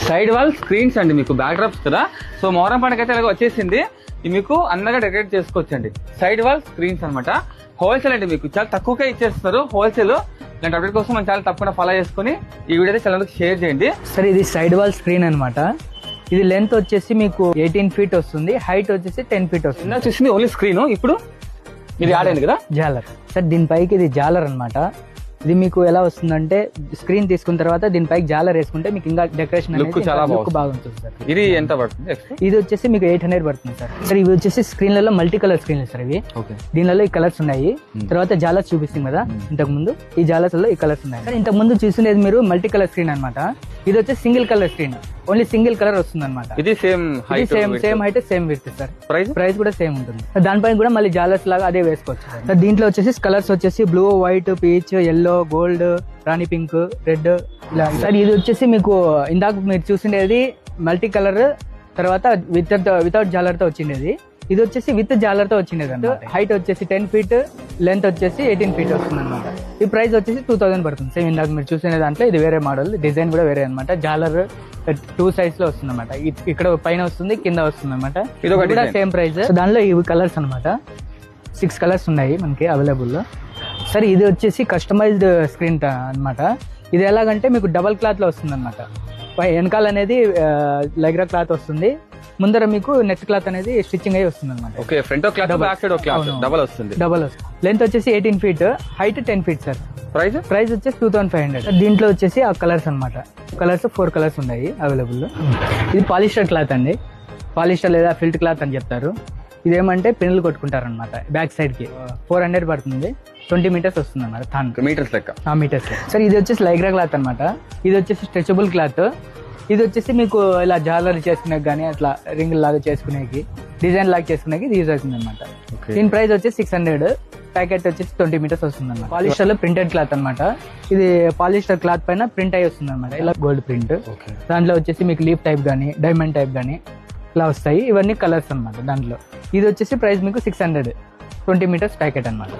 Side wall screens అండి, మీకు back drops కదా. సో మొహరం పండుగ అయితే ఇలాగ వచ్చేసింది. ఇది మీకు అందంగా డెకరేట్ చేసుకోవచ్చండి. సైడ్ వాల్ స్క్రీన్స్ అనమాట. హోల్సేల్ అండి, మీకు చాలా తక్కువగా ఇచ్చేస్తారు హోల్సేల్. ఇలాంటి అప్డేట్ కోసం మన ఛానల్ తప్పకుండా ఫాలో చేసుకుని ఈ వీడియో అయితే చాలా షేర్ చేయండి. సరే, ఇది సైడ్ వాల్ స్క్రీన్ అనమాట. ఇది లెంత్ వచ్చేసి మీకు 18 feet వస్తుంది, హైట్ వచ్చేసి 10 feet వస్తుంది. వచ్చేసింది ఓన్లీ స్క్రీన్. ఇప్పుడు ఇది యాడ్ అయింది కదా జాలర్. సార్ దీనిపైకి ఇది జాలర్ అనమాట. ఇది మీకు ఎలా వస్తుందంటే స్క్రీన్ తీసుకున్న తర్వాత దీనిపైకి జాలర్ వేసుకుంటే మీకు ఇంకా డెకరేషన్ లుక్ చాలా బాగుంటుంది సార్. ఇది ఎంత పడుతుంది? ఇది వచ్చేసి మీకు 800 పడుతుంది సార్. సార్ ఇవి వచ్చేసి స్క్రీన్లలో మల్టీ కలర్ స్క్రీన్లు సార్. ఇవి దీనిలో ఈ కలర్స్ ఉన్నాయి. తర్వాత జాలర్స్ చూపిస్తుంది కదా ఇంతకు ముందు, ఈ జాలర్స్ లో ఈ కలర్స్ ఉన్నాయి సార్. ఇంతకు ముందు చూసినది మీరు మల్టీ కలర్ స్క్రీన్ అనమాట. ఇది వచ్చేసి single colour screen, only single colour వస్తుంది అనమాట. ఇది same height same width sir. Price కూడా సేమ్ ఉంటుంది. దానిపైన కూడా మళ్ళీ జాలర్స్ లాగా అదే వేసుకోవచ్చు సార్. దీంట్లో వచ్చేసి కలర్స్ వచ్చేసి blue, white, peach, yellow, gold, రాణి పింక్, రెడ్ ఇలా సార్. ఇది వచ్చేసి మీకు ఇందాక మీరు చూసిండేది మల్టీ కలర్, తర్వాత వితౌట్ జాలర్ తో వచ్చిండేది. ఇది వచ్చేసి విత్ జాలర్ తో వచ్చిండేది అన్నమాట. హైట్ వచ్చేసి 10 feet, లెంత్ వచ్చేసి 18 feet వస్తుంది అనమాట. ఈ ప్రైస్ వచ్చేసి 2000 పడుతుంది. సేమ్ ఇందాక మీరు చూసిన దాంట్లో ఇది వేరే మోడల్, డిజైన్ కూడా వేరే అనమాట. జాలర్ 2 sides లో వస్తుంది అనమాట. ఇక్కడ పైన వస్తుంది, కింద వస్తుంది అనమాట. ఇది కూడా సేమ్ ప్రైస్. దానిలో ఇవి కలర్స్ అనమాట. 6 కలర్స్ ఉన్నాయి మనకి అవైలబుల్ లో. సరే, ఇది వచ్చేసి కస్టమైజ్డ్ స్క్రీన్ అనమాట. ఇది ఎలాగంటే మీకు డబల్ క్లాత్ లో వస్తుంది అనమాట. వెనకాల అనేది లైగ్రా క్లాత్ వస్తుంది, ముందర మీకు నెట్ క్లాత్ అనేది స్టిచ్చింగ్ అయ్యి వస్తుంది అనమాట. Okay, front cloth, back side cloth double వస్తుంది. లెంత్ వచ్చేసి 18 feet, height 10 feet sir. Price వచ్చేసి 2500. దీంట్లో వచ్చేసి ఆ కలర్స్ అనమాట. కలర్స్ 4 కలర్స్ ఉన్నాయి అవైలబుల్. ఇది పాలిస్టర్ క్లాత్ అండి. పాలిస్టర్ లేదా ఫిల్ట్ క్లాత్ అని చెప్తారు. ఇదేమంటే పిన్నులు కొట్టుకుంటారు అనమాట. బ్యాక్ సైడ్ కి 400 పడుతుంది. 20 meters వస్తుంది అనమాట. Meters sir. ఇది వచ్చేసి లైగ్రా క్లాత్ అనమాట. ఇది వచ్చేసి స్ట్రెచబుల్ క్లాత్. ఇది వచ్చేసి మీకు ఇలా జాలర్ చేసుకునే కానీ అట్లా రింగ్ లాగా చేసుకునేకి, డిజైన్ లాగా చేసుకునేకి ఇది యూజ్ అవుతుంది అనమాట. దీని ప్రైస్ వచ్చేసి 600. ప్యాకెట్ వచ్చేసి 20 meters వస్తుంది అనమాట. పాలిస్టర్ లో ప్రింటెడ్ క్లాత్ అనమాట. ఇది పాలిస్టర్ క్లాత్ పైన ప్రింట్ అయ్యి వస్తుంది అనమాట. ఇలా గోల్డ్ ప్రింట్. దాంట్లో వచ్చేసి మీకు లీఫ్ టైప్ గానీ, డైమండ్ టైప్ గానీ ఇలా వస్తాయి. ఇవన్నీ కలర్స్ అనమాట దాంట్లో. ఇది వచ్చేసి ప్రైస్ మీకు 600, 20 meters ప్యాకెట్ అనమాట.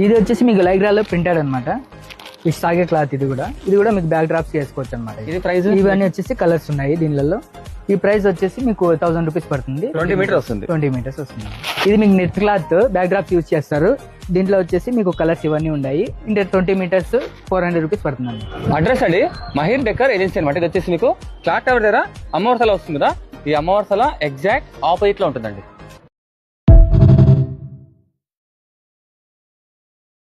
ఇది వచ్చేసి మీకు లైగ్రాలో ప్రింటెడ్ అనమాట. ఈ సాగే క్లాత్. ఇది కూడా మీకు బ్యాక్ డ్రాప్స్ చేసుకోవచ్చు అనమాట. ఇది ప్రైస్. ఇవన్నీ వచ్చేసి కలర్స్ ఉన్నాయి దీనిలో. ఈ ప్రైస్ వచ్చేసి మీకు 1000 rupees పడుతుంది. 20 meters వస్తుంది. ఇది మీకు net cloth, back drops use చేస్తారు. దీంట్లో వచ్చేసి మీకు కలర్స్ ఇవన్నీ ఉన్నాయి. ఇంకా 20 meters 400 rupees పడుతుంది. అడ్రస్ అండి మహీర్ డెకర్ ఏజెన్సీ అనమాట. ఇది వచ్చేసి మీకు క్లాక్ టవర్ దగ్గర అమ్మవార్సలా వస్తుంది కదా, ఈ అమ్మవార్సలా ఎగ్జాక్ట్ ఆపోజిట్ లో ఉంటుందండి.